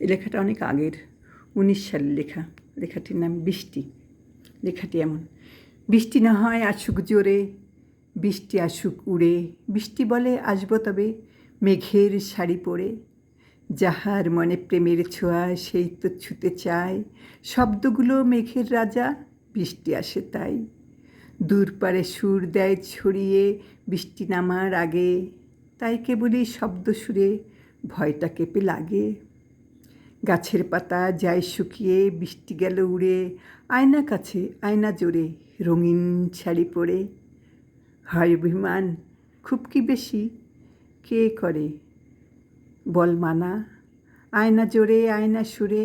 এই লেখাটা অনেক আগের, 19 সালের লেখা। লেখাটির নাম বৃষ্টি। লেখাটি এমন: বৃষ্টি না হয় আসুক জোরে, বৃষ্টি আসুক উড়ে, বৃষ্টি বলে আসবো তবে মেঘের শাড়ি পরে। যাহার মনে প্রেমের ছোঁয়া সেই তো ছুতে চায়, শব্দগুলো মেঘের রাজা, বৃষ্টি আসে তাই। দূর পারে সুর দেয় ছড়িয়ে বৃষ্টি নামার আগে, তাই কেবলই শব্দ সুরে ভয়টা কেঁপে লাগে। গাছের পাতা যায় শুকিয়ে, বৃষ্টি গেল উড়ে, আয়না কাছে আয়না জোরে, রঙিন শাড়ি পরে। হয় অভিমান খুব কি বেশি, কে করে বল মানা, আয়না জোরে আয়না সুরে,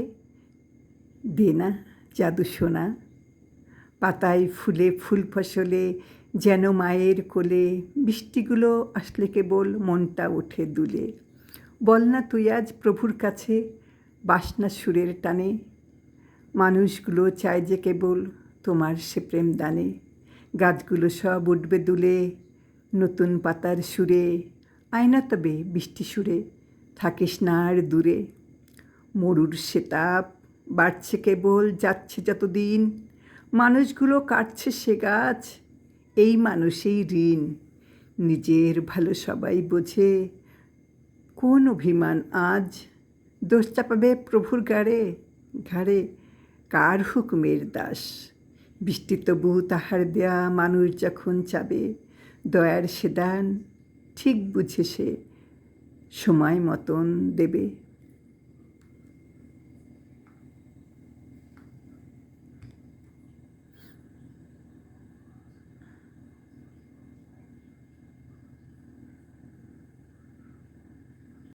দে না জাদু সোনা। পাতায় ফুলে ফুল ফসলে যেন মায়ের কোলে, বৃষ্টিগুলো আসলে কেবল মনটা ওঠে দুলে। বল না তুই আজ প্রভুর কাছে বাসনা সুরের টানে, মানুষগুলো চায় যে কেবল তোমার সে প্রেম দানে। গাছগুলো সব উঠবে দুলে নতুন পাতার সুরে, আয়না তবে বৃষ্টি সুরে, থাকিস না আর দূরে। মরুর সে তাপ বাড়ছে কেবল যাচ্ছে যতদিন, মানুষগুলো কাটছে সে গাছ, এই মানুষেই ঋণ। নিজের ভালো সবাই বোঝে, কোন অভিমান আজ, দোষ চাপাবে প্রভুর ঘাড়ে, কার হুকুমের দাস। বৃষ্টি তবু তাহার দেয়া মানুষ যখন চাবে, দয়ার সে দান ঠিক বুঝে সে সময় মতন দেবে।